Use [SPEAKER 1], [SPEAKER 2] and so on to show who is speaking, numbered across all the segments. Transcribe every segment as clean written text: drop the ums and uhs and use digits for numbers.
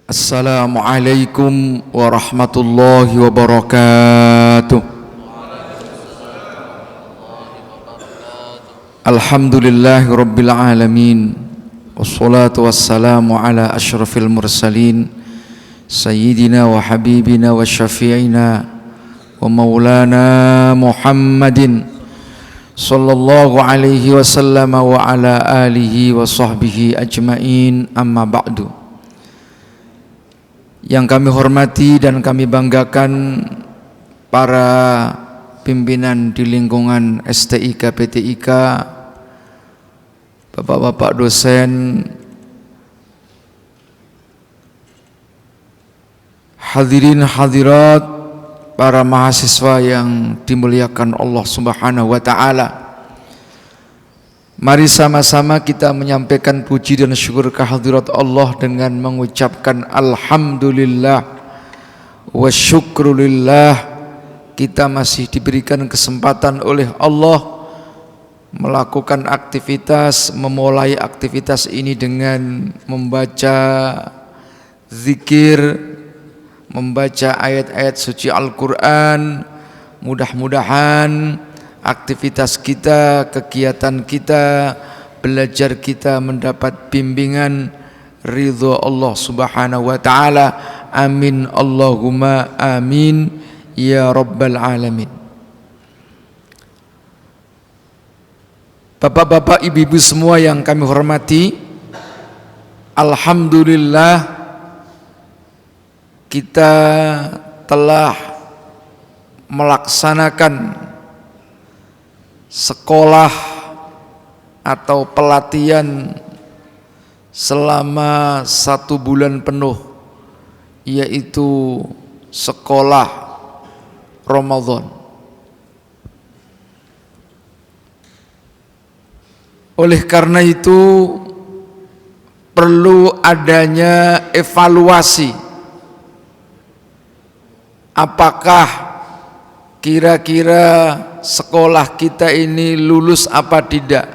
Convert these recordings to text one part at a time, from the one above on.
[SPEAKER 1] Assalamualaikum warahmatullahi wabarakatuh. Alhamdulillahi rabbil alamin. Wassalatu wassalamu ala asyrafil mursalin Sayyidina wa habibina wa syafi'ina wa maulana Muhammadin sallallahu alaihi wasallam wa ala alihi wa sahbihi ajmain, amma ba'du. Yang kami hormati dan kami banggakan para pimpinan di lingkungan STIK PTIK, bapak-bapak dosen, hadirin hadirat, para mahasiswa yang dimuliakan Allah Subhanahu wa taala. Mari sama-sama kita menyampaikan puji dan syukur kehadirat Allah dengan mengucapkan alhamdulillah wa syukrulillah. Kita masih diberikan kesempatan oleh Allah melakukan aktivitas, memulai aktivitas ini dengan membaca zikir, membaca ayat-ayat suci Al-Quran. Mudah-mudahan aktivitas kita, kegiatan kita, belajar kita mendapat bimbingan ridho Allah Subhanahu wa taala. Amin Allahumma amin ya rabbal alamin. Bapak-bapak, ibu-ibu semua yang kami hormati, alhamdulillah kita telah melaksanakan sekolah atau pelatihan selama 1 bulan penuh, yaitu sekolah Ramadan. Oleh karena itu perlu adanya evaluasi. Apakah kira-kira sekolah kita ini lulus apa tidak?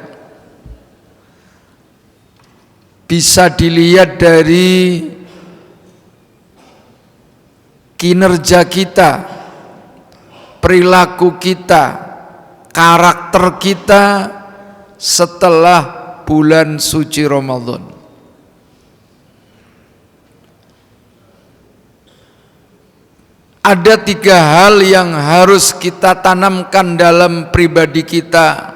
[SPEAKER 1] Bisa dilihat dari kinerja kita, perilaku kita, karakter kita setelah bulan suci Ramadan. Ada 3 hal yang harus kita tanamkan dalam pribadi kita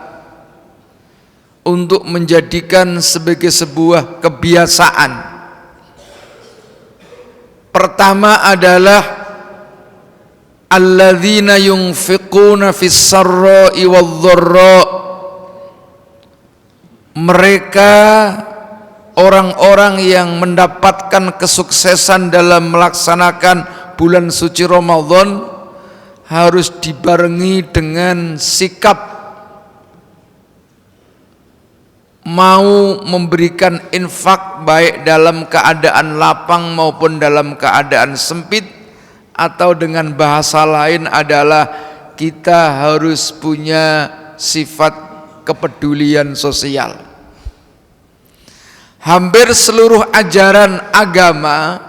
[SPEAKER 1] untuk menjadikan sebagai sebuah kebiasaan. Pertama adalah alladzina yunfiquna fis sarra'i wadh-dharra. Mereka orang-orang yang mendapatkan kesuksesan dalam melaksanakan bulan suci Ramadan harus dibarengi dengan sikap mau memberikan infak, baik dalam keadaan lapang maupun dalam keadaan sempit, atau dengan bahasa lain adalah kita harus punya sifat kepedulian sosial. Hampir seluruh ajaran agama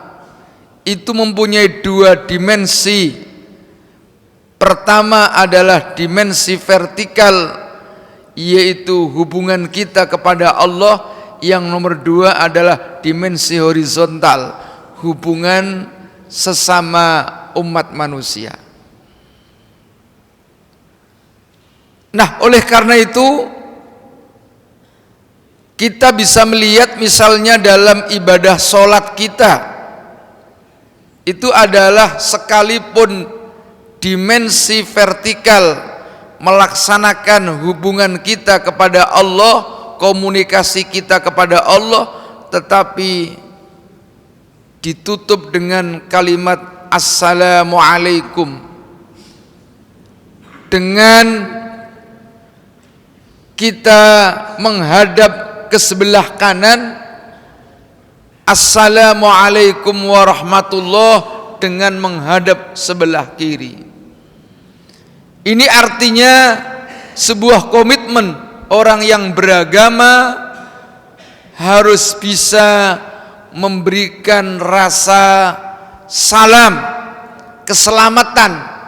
[SPEAKER 1] itu mempunyai 2 dimensi. Pertama adalah dimensi vertikal, yaitu hubungan kita kepada Allah. Yang nomor 2 adalah dimensi horizontal, hubungan sesama umat manusia. Nah, oleh karena itu kita bisa melihat misalnya dalam ibadah sholat kita, itu adalah sekalipun dimensi vertikal melaksanakan hubungan kita kepada Allah, komunikasi kita kepada Allah, tetapi ditutup dengan kalimat assalamualaikum. Dengan kita menghadap ke sebelah kanan, assalamualaikum warahmatullahi, dengan menghadap sebelah kiri. Ini artinya sebuah komitmen orang yang beragama harus bisa memberikan rasa salam keselamatan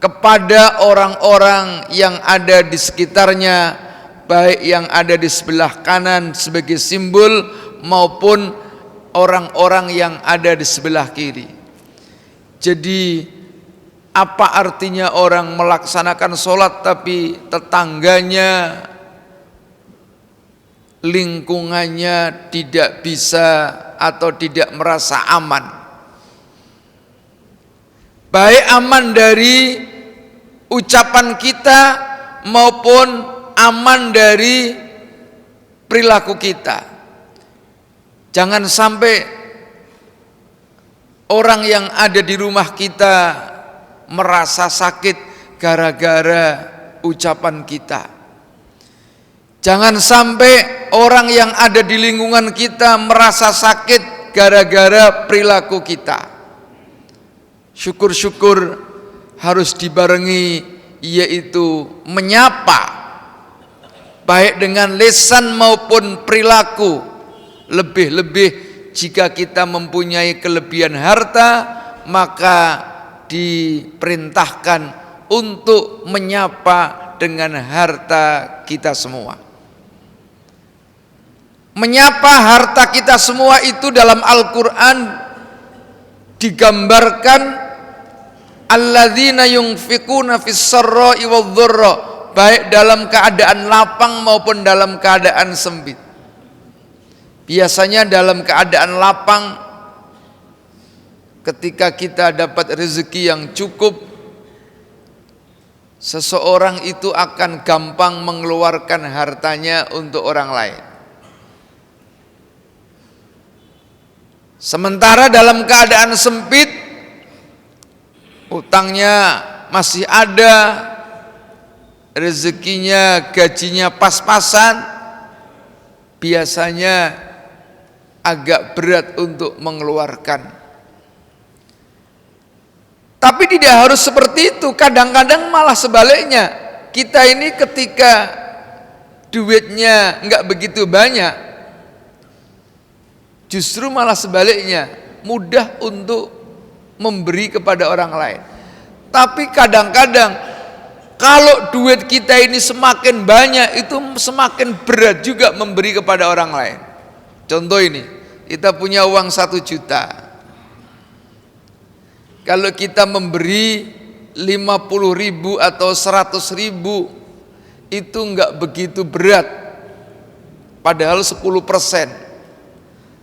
[SPEAKER 1] kepada orang-orang yang ada di sekitarnya, baik yang ada di sebelah kanan sebagai simbol maupun orang-orang yang ada di sebelah kiri. Jadi apa artinya orang melaksanakan sholat tapi tetangganya, lingkungannya tidak bisa atau tidak merasa aman? Baik aman dari ucapan kita maupun aman dari perilaku kita. Jangan sampai orang yang ada di rumah kita merasa sakit gara-gara ucapan kita. Jangan sampai orang yang ada di lingkungan kita merasa sakit gara-gara perilaku kita. Syukur-syukur harus dibarengi, yaitu menyapa, baik dengan lisan maupun perilaku. Lebih-lebih jika kita mempunyai kelebihan harta, maka diperintahkan untuk menyapa dengan harta kita semua. Menyapa harta kita semua itu dalam Al-Quran digambarkan alladzina yunfikuna fis sarra'i wadh-dharra, baik dalam keadaan lapang maupun dalam keadaan sempit. Biasanya dalam keadaan lapang, ketika kita dapat rezeki yang cukup, seseorang itu akan gampang mengeluarkan hartanya untuk orang lain. Sementara dalam keadaan sempit, utangnya masih ada, rezekinya, gajinya pas-pasan, biasanya agak berat untuk mengeluarkan. Tapi tidak harus seperti itu. Kadang-kadang malah sebaliknya. Kita ini ketika duitnya nggak begitu banyak, justru malah sebaliknya, mudah untuk memberi kepada orang lain. Tapi kadang-kadang kalau duit kita ini semakin banyak, itu semakin berat juga memberi kepada orang lain. Contoh ini, kita punya uang 1 juta. Kalau kita memberi 50.000 atau 100.000, itu enggak begitu berat. Padahal 10%.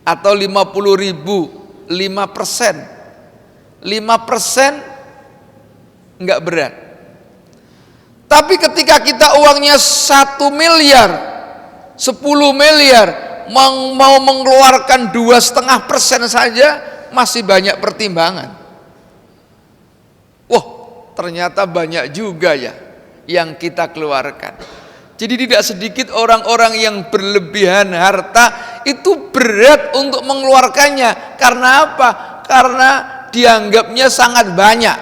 [SPEAKER 1] Atau 50.000, 5%. 5% enggak berat. Tapi ketika kita uangnya 1 miliar, 10 miliar, mau mengeluarkan 2,5% saja masih banyak pertimbangan. Wah, ternyata banyak juga ya yang kita keluarkan. Jadi tidak sedikit orang-orang yang berlebihan harta itu berat untuk mengeluarkannya. Karena apa? Karena dianggapnya sangat banyak,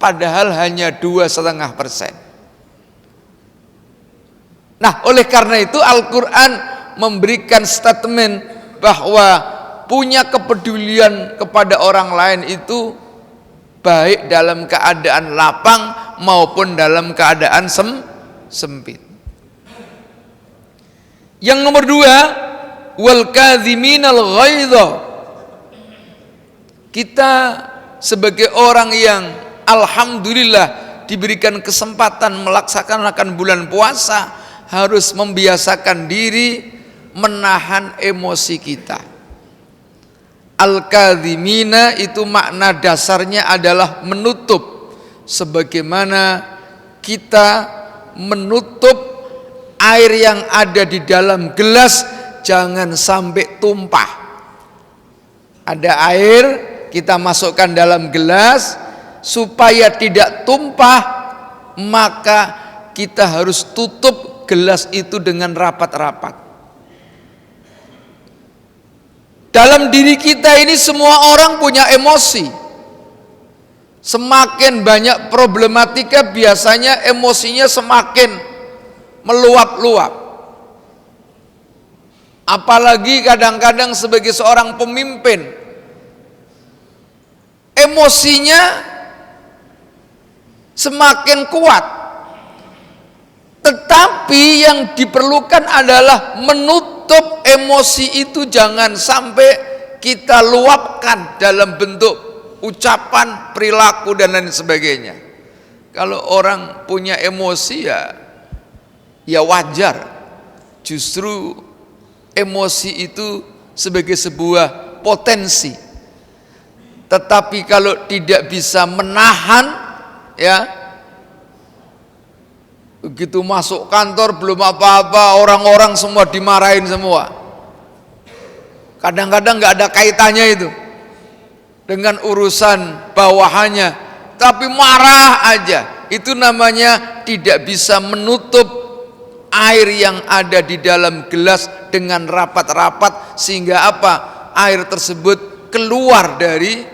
[SPEAKER 1] padahal hanya 2,5%. Nah, oleh karena itu Al-Quran memberikan statement bahwa punya kepedulian kepada orang lain itu baik dalam keadaan lapang maupun dalam keadaan sempit. Yang nomor 2, wal kadhiminal ghaidha. Kita sebagai orang yang alhamdulillah diberikan kesempatan melaksanakan bulan puasa, harus membiasakan diri menahan emosi kita. Al-kadhimina itu makna dasarnya adalah menutup, sebagaimana kita menutup air yang ada di dalam gelas jangan sampai tumpah. Ada air, kita masukkan dalam gelas, supaya tidak tumpah, maka kita harus tutup gelas itu dengan rapat-rapat. Dalam diri kita ini semua orang punya emosi. Semakin banyak problematika, biasanya emosinya semakin meluap-luap. Apalagi kadang-kadang sebagai seorang pemimpin, emosinya semakin kuat. Tetapi yang diperlukan adalah menutup emosi itu, jangan sampai kita luapkan dalam bentuk ucapan, perilaku, dan lain sebagainya. Kalau orang punya emosi ya wajar. Justru emosi itu sebagai sebuah potensi. Tetapi kalau tidak bisa menahan, ya, begitu masuk kantor belum apa-apa, orang-orang semua dimarahin semua. Kadang-kadang nggak ada kaitannya itu dengan urusan bawahannya, tapi marah aja. Itu namanya tidak bisa menutup air yang ada di dalam gelas dengan rapat-rapat, sehingga apa? Air tersebut keluar dari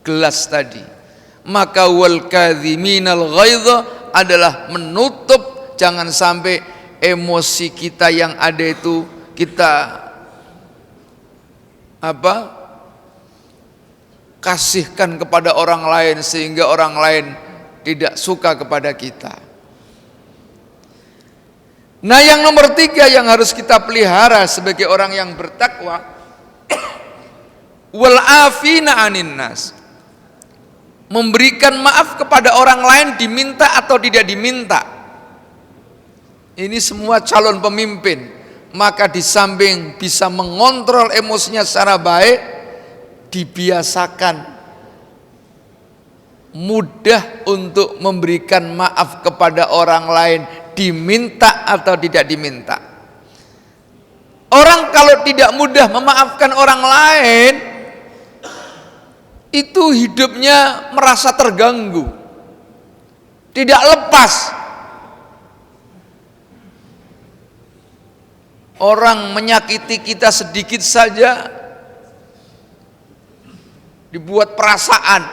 [SPEAKER 1] gelas tadi. Maka wal kadhiminal ghaidha adalah menutup, jangan sampai emosi kita yang ada itu kita kasihkan kepada orang lain, sehingga orang lain tidak suka kepada kita. Nah, yang nomor 3 yang harus kita pelihara sebagai orang yang bertakwa, wal afina anin nas, memberikan maaf kepada orang lain, diminta atau tidak diminta. Ini semua calon pemimpin, maka di samping bisa mengontrol emosinya secara baik, dibiasakan mudah untuk memberikan maaf kepada orang lain, diminta atau tidak diminta. Orang kalau tidak mudah memaafkan orang lain, itu hidupnya merasa terganggu, tidak lepas. Orang menyakiti kita sedikit saja dibuat perasaan,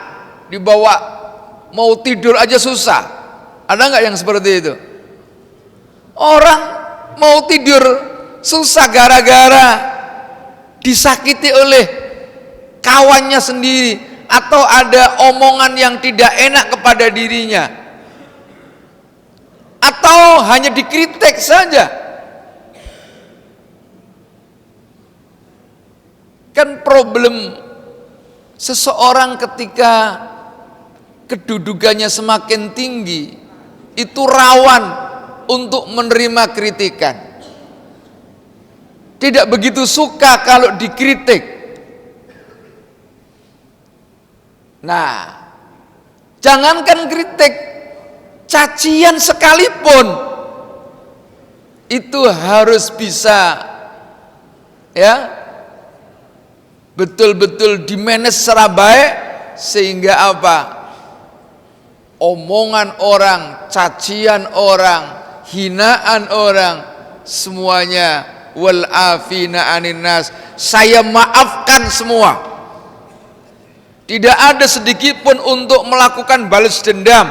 [SPEAKER 1] dibawa mau tidur aja susah. Ada nggak yang seperti itu? Orang mau tidur susah gara-gara disakiti oleh kawannya sendiri, atau ada omongan yang tidak enak kepada dirinya, atau hanya dikritik saja. Kan problem seseorang ketika kedudukannya semakin tinggi, itu rawan untuk menerima kritikan. Tidak begitu suka kalau dikritik. Nah, jangankan kritik, cacian sekalipun itu harus bisa, ya, betul-betul dimanage secara baik, sehingga apa? Omongan orang, cacian orang, hinaan orang, semuanya wal afina anin nas, saya maafkan semua. Tidak ada sedikit pun untuk melakukan balas dendam.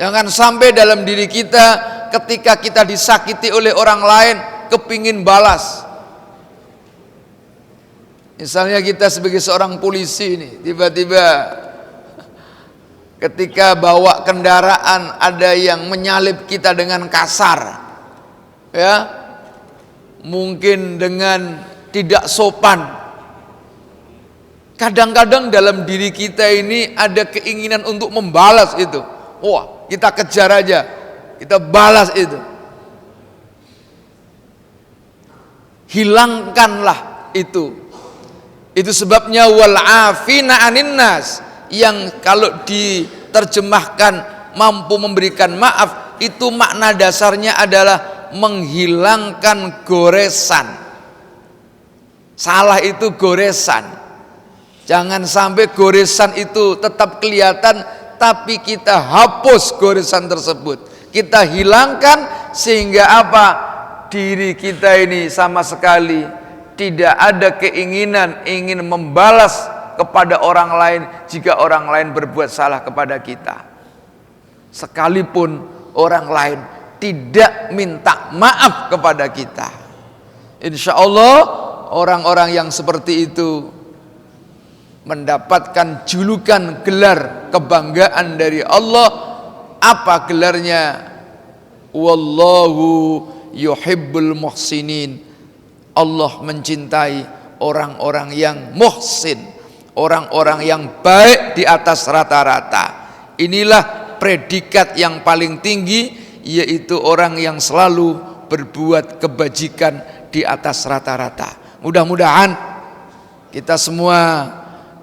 [SPEAKER 1] Jangan sampai dalam diri kita ketika kita disakiti oleh orang lain kepingin balas. Misalnya kita sebagai seorang polisi ini, tiba-tiba ketika bawa kendaraan ada yang menyalip kita dengan kasar, ya, mungkin dengan tidak sopan. Kadang-kadang dalam diri kita ini ada keinginan untuk membalas itu. Wah, kita kejar aja, kita balas itu. Hilangkanlah itu. Itu sebabnya wal afina anin nas, yang kalau diterjemahkan mampu memberikan maaf, itu makna dasarnya adalah menghilangkan goresan. Salah itu goresan. Jangan sampai goresan itu tetap kelihatan, tapi kita hapus goresan tersebut, kita hilangkan, sehingga apa? Diri kita ini sama sekali tidak ada keinginan ingin membalas kepada orang lain jika orang lain berbuat salah kepada kita, sekalipun orang lain tidak minta maaf kepada kita. Insya Allah orang-orang yang seperti itu mendapatkan julukan gelar kebanggaan dari Allah. Apa gelarnya? Wallahu yuhibbul muhsinin. Allah mencintai orang-orang yang muhsin, orang-orang yang baik di atas rata-rata. Inilah predikat yang paling tinggi, yaitu orang yang selalu berbuat kebajikan di atas rata-rata. Mudah-mudahan kita semua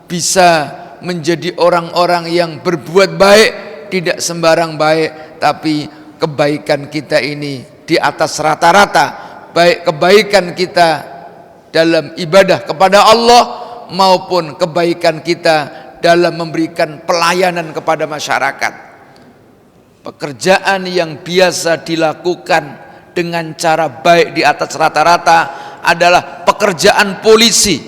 [SPEAKER 1] bisa menjadi orang-orang yang berbuat baik, tidak sembarang baik, tapi kebaikan kita ini di atas rata-rata, baik kebaikan kita dalam ibadah kepada Allah maupun kebaikan kita dalam memberikan pelayanan kepada masyarakat. Pekerjaan yang biasa dilakukan dengan cara baik di atas rata-rata adalah pekerjaan polisi.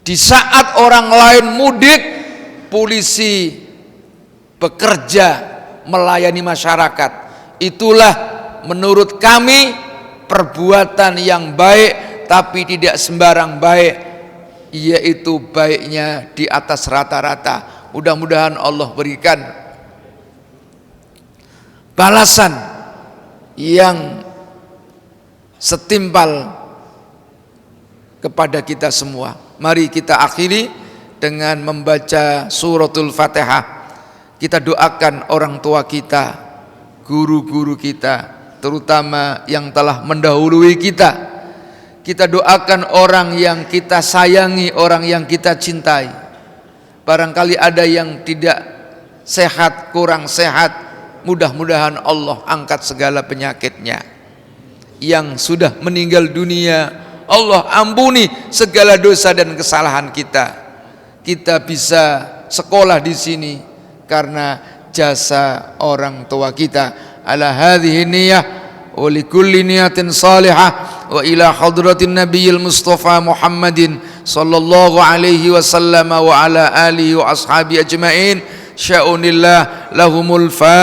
[SPEAKER 1] Di saat orang lain mudik, polisi bekerja melayani masyarakat. Itulah menurut kami perbuatan yang baik, tapi tidak sembarang baik, yaitu baiknya di atas rata-rata. Mudah-mudahan Allah berikan balasan yang setimpal kepada kita semua. Mari kita akhiri dengan membaca suratul Fatihah. Kita doakan orang tua kita, guru-guru kita, terutama yang telah mendahului kita. Kita doakan orang yang kita sayangi, orang yang kita cintai. Barangkali ada yang tidak sehat, kurang sehat, mudah-mudahan Allah angkat segala penyakitnya. Yang sudah meninggal dunia, Allah ampuni segala dosa dan kesalahan kita. Kita bisa sekolah di sini karena jasa orang tua kita. Ala hadhihi niyyah wa likulli niyatin salihah wa ila hadratin nabiyil mustafa Muhammadin sallallahu alaihi wasallam wa ala alihi wa ashabi ajmain. Sya'unillah lahumul Fatihah.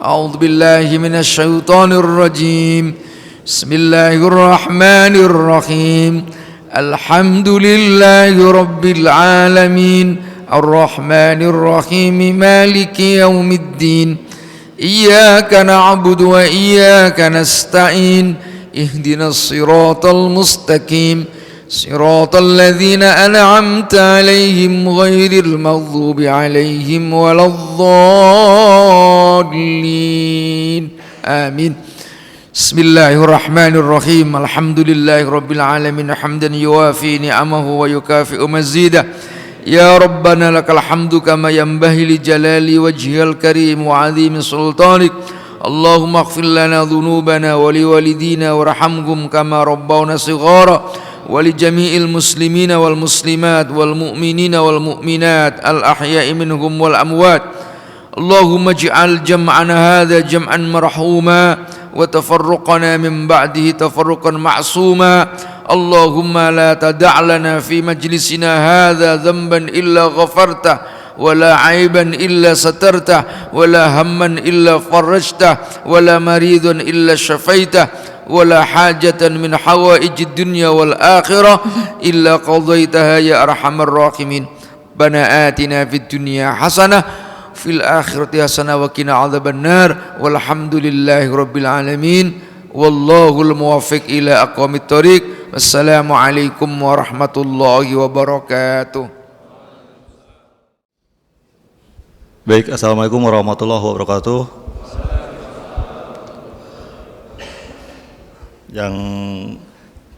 [SPEAKER 1] A'udzu billahi minasy syaithanir rajim. Bismillahirrahmanirrahim. Alhamdulillahi rabbil alamin. Ar-Rahmanir Rahim. Maliki yaumiddin. Iyyaka na'budu wa iyyaka nasta'in. Ihdinas siratal mustaqim. Siratal ladzina an'amta 'alaihim ghairil maghdubi 'alaihim waladdallin. Amin. Bismillahirrahmanirrahim. Alhamdulillahirabbil alamin hamdan yuwafi ni'amahu wa yukafi'u mazidah. Ya Rabbana lakal hamdu kama yanbaghi li jalali wajhikal karim wa 'azimi sultanik. Allahumma ighfir lana dhunubana wa li walidina warhamhum kama rabbawna shighara wa li jami'il muslimina wal muslimat wal mu'minina wal mu'minat al ahya'i minhum wal amwat. Allahumma ij'al jam'ana hadha jam'an marhuma wa tafarruqana min ba'dihi tafarruqan ma'suma. Allahumma la tada' lana fi majlisina hadha dhanban illa ghafartah wa la 'aiban illa satartah wa la hamman illa farajtah wa la maridan illa syafaitah wa la hajatan min hawaijid dunya wal akhirah illa qadaitaha ya arhamar rahimin. Bana atina fid dunya hasanah fil akhirati hasanah wa qina adzabannar. Walhamdulillahi rabbil alamin. Wallahul muwaffiq ila aqwamit thoriq. Wassalamu alaikum warahmatullahi wabarakatuh.
[SPEAKER 2] Baik, assalamualaikum warahmatullahi wabarakatuh. Yang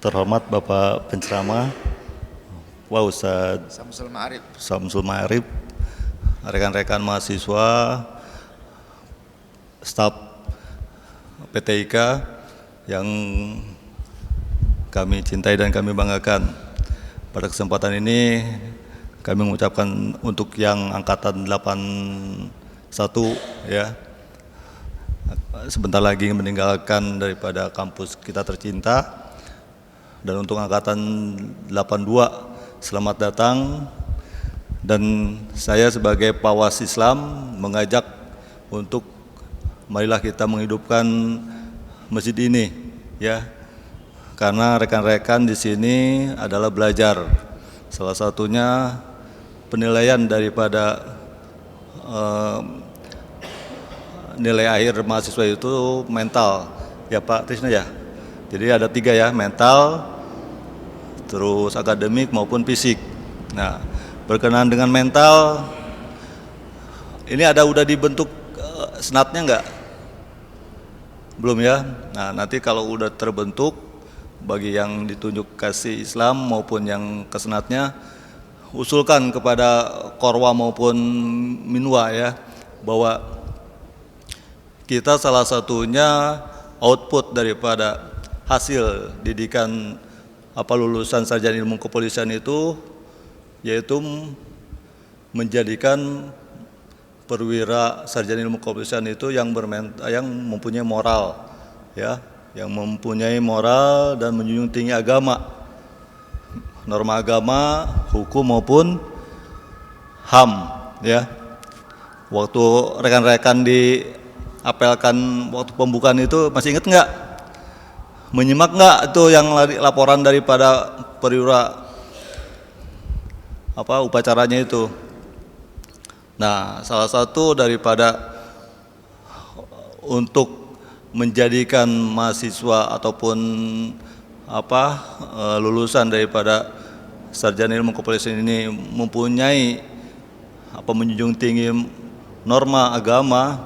[SPEAKER 2] terhormat Bapak penceramah, Pak Ustadz Samsul Ma'arif, rekan-rekan mahasiswa, staf PTIK yang kami cintai dan kami banggakan. Pada kesempatan ini kami mengucapkan untuk yang angkatan 81 ya, sebentar lagi meninggalkan daripada kampus kita tercinta, dan untuk angkatan 82 selamat datang Dan saya sebagai pawas Islam mengajak untuk marilah kita menghidupkan masjid ini, ya. Karena rekan-rekan di sini adalah belajar. Salah satunya penilaian daripada nilai akhir mahasiswa itu mental, ya Pak Trisna ya. Jadi ada 3 ya, mental, terus akademik maupun fisik. Nah, berkenaan dengan mental, ini udah dibentuk senatnya enggak? Belum ya? Nah, nanti kalau udah terbentuk, bagi yang ditunjuk kasih Islam maupun yang ke senatnya, usulkan kepada Korwa maupun Minwa ya, bahwa kita salah satunya output daripada hasil didikan lulusan sarjana ilmu kepolisian itu, yaitu menjadikan perwira sarjana ilmu kepolisian itu yang mempunyai moral, ya, yang mempunyai moral dan menjunjung tinggi agama, norma agama, hukum maupun HAM, ya. Waktu rekan-rekan diapelkan waktu pembukaan itu masih ingat nggak? Menyimak nggak itu yang laporan daripada perwira upacaranya itu? Nah, salah satu daripada untuk menjadikan mahasiswa ataupun lulusan daripada sarjana ilmu kepolisian ini mempunyai menjunjung tinggi norma agama,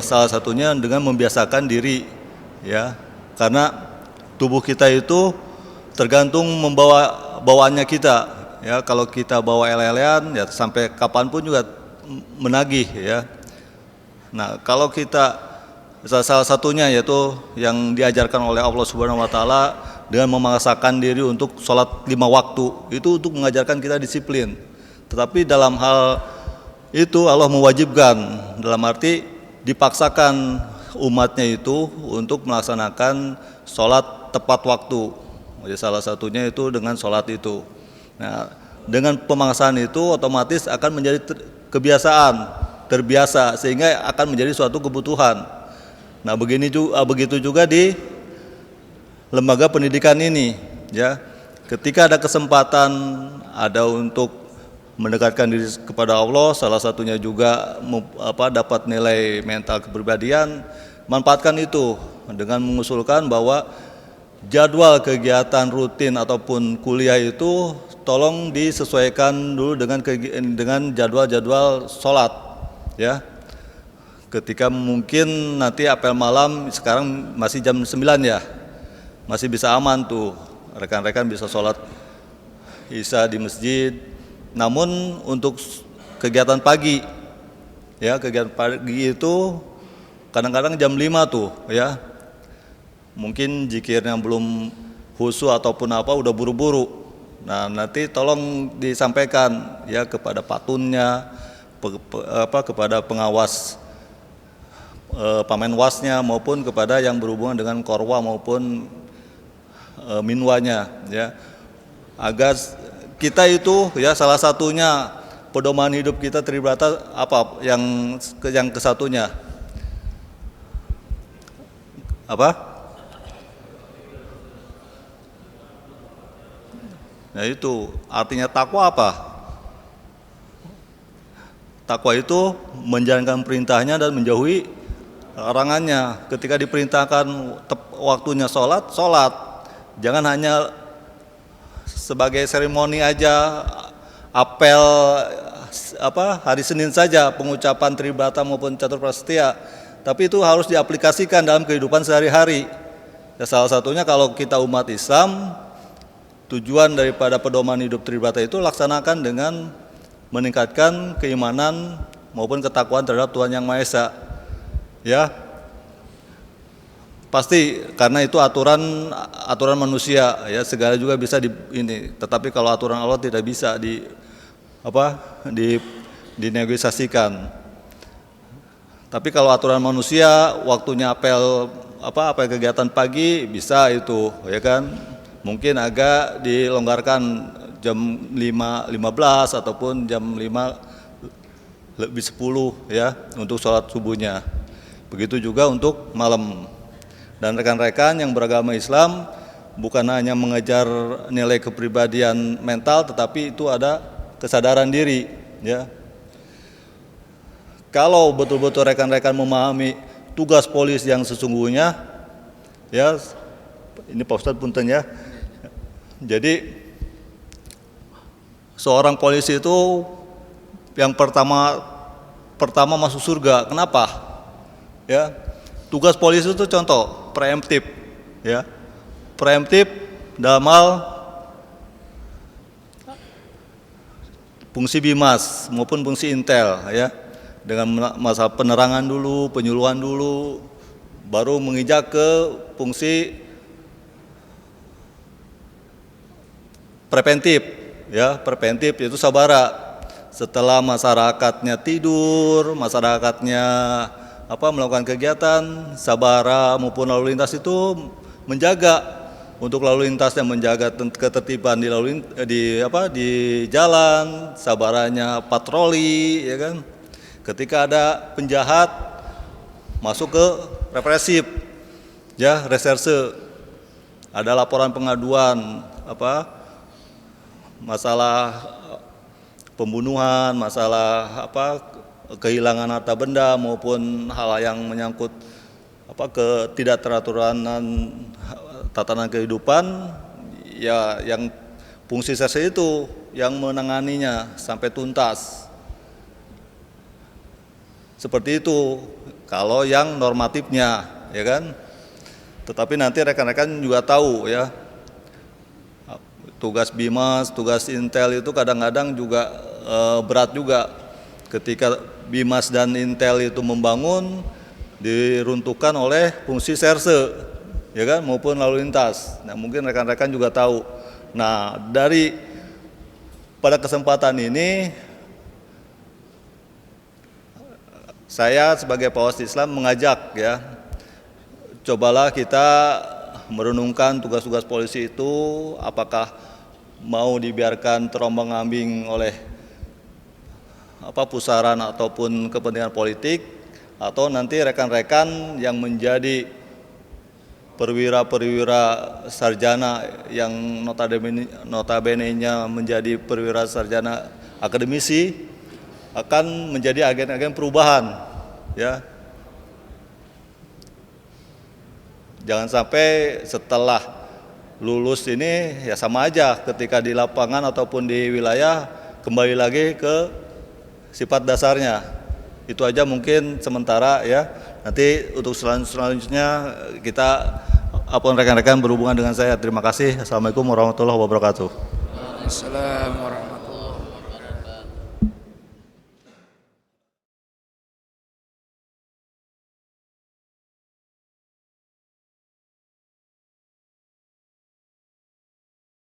[SPEAKER 2] salah satunya dengan membiasakan diri, ya. Karena tubuh kita itu tergantung bawaannya kita, ya. Kalau kita bawa ele-elean, ya sampai kapanpun juga menagih, ya. Nah, kalau kita salah satunya yaitu yang diajarkan oleh Allah Subhanahu wa taala dengan memaksakan diri untuk sholat 5 waktu, itu untuk mengajarkan kita disiplin. Tetapi dalam hal itu Allah mewajibkan, dalam arti dipaksakan umatnya itu untuk melaksanakan sholat tepat waktu. Jadi salah satunya itu dengan sholat itu. Nah, dengan pemaksaan itu otomatis akan menjadi kebiasaan, terbiasa, sehingga akan menjadi suatu kebutuhan. Nah, begitu juga di lembaga pendidikan ini, ya. Ketika ada kesempatan untuk mendekatkan diri kepada Allah, salah satunya juga dapat nilai mental kepribadian, manfaatkan itu dengan mengusulkan bahwa jadwal kegiatan rutin ataupun kuliah itu tolong disesuaikan dulu dengan jadwal-jadwal sholat, ya. Ketika mungkin nanti apel malam, sekarang masih jam 9 ya, masih bisa aman tuh, rekan-rekan bisa sholat Isya di masjid. Namun untuk kegiatan pagi, ya, kegiatan pagi itu kadang-kadang jam 5 tuh, ya. Mungkin zikirnya belum khusyuk ataupun udah buru-buru. Nah, nanti tolong disampaikan, ya, kepada patunnya, kepada pengawas pamenwasnya maupun kepada yang berhubungan dengan Korwa maupun Minwanya, ya. Agar kita itu, ya, salah satunya pedoman hidup kita Tribrata yang kesatunya Nah, itu artinya takwa apa? Takwa itu menjalankan perintahnya dan menjauhi larangannya. Ketika diperintahkan waktunya sholat. Jangan hanya sebagai seremoni aja, apel hari Senin saja pengucapan Tribrata maupun Catur Prasetya, tapi itu harus diaplikasikan dalam kehidupan sehari-hari. Ya, salah satunya kalau kita umat Islam, tujuan daripada pedoman hidup Tribrata itu laksanakan dengan meningkatkan keimanan maupun ketakwaan terhadap Tuhan Yang Maha Esa. Ya, pasti karena itu aturan manusia, ya, segala juga bisa tetapi kalau aturan Allah tidak bisa dinegosiasikan. Tapi kalau aturan manusia, waktunya apel kegiatan pagi bisa itu, ya kan, mungkin agak dilonggarkan jam 5.15 ataupun jam 5:10 ya untuk sholat subuhnya. Begitu juga untuk malam. Dan rekan-rekan yang beragama Islam bukan hanya mengejar nilai kepribadian mental, tetapi itu ada kesadaran diri ya. Kalau betul-betul rekan-rekan memahami tugas polis yang sesungguhnya ya, ini Pak Ustadz punten ya. Jadi seorang polisi itu yang pertama masuk surga. Kenapa? Ya, tugas polisi itu contoh preemptif, ya, preemptif dalam hal fungsi bimas maupun fungsi intel, ya, dengan masa penerangan dulu, penyuluhan dulu, baru menginjak ke fungsi preventif, ya, preventif yaitu sabara. Setelah masyarakatnya tidur, masyarakatnya melakukan kegiatan, sabara maupun lalu lintas itu menjaga untuk lalu lintasnya, menjaga ketertiban di jalan, sabaranya patroli, ya kan. Ketika ada penjahat masuk ke represif, ya, reserse, ada laporan pengaduan masalah pembunuhan, masalah kehilangan harta benda maupun hal yang menyangkut ketidakteraturan tatanan kehidupan, ya, yang fungsi serse itu yang menanganinya sampai tuntas. Seperti itu kalau yang normatifnya, ya kan. Tetapi nanti rekan-rekan juga tahu, ya, tugas bimas, tugas intel itu kadang-kadang juga berat juga. Ketika bimas dan intel itu membangun, diruntuhkan oleh fungsi serse, ya kan, maupun lalu lintas. Nah, mungkin rekan-rekan juga tahu. Nah, pada kesempatan ini saya sebagai Pawas Islam mengajak, ya, cobalah kita merenungkan tugas-tugas polisi itu, apakah mau dibiarkan terombang-ambing oleh pusaran ataupun kepentingan politik, atau nanti rekan-rekan yang menjadi perwira-perwira sarjana yang notabene-nya menjadi perwira sarjana akademisi akan menjadi agen-agen perubahan, ya. Jangan sampai setelah lulus ini ya sama aja, ketika di lapangan ataupun di wilayah kembali lagi ke sifat dasarnya. Itu aja mungkin sementara, ya. Nanti untuk selanjutnya kita rekan-rekan berhubungan dengan saya. Terima kasih. Assalamualaikum warahmatullahi wabarakatuh.
[SPEAKER 1] Waalaikumsalam warahmatullahi wabarakatuh.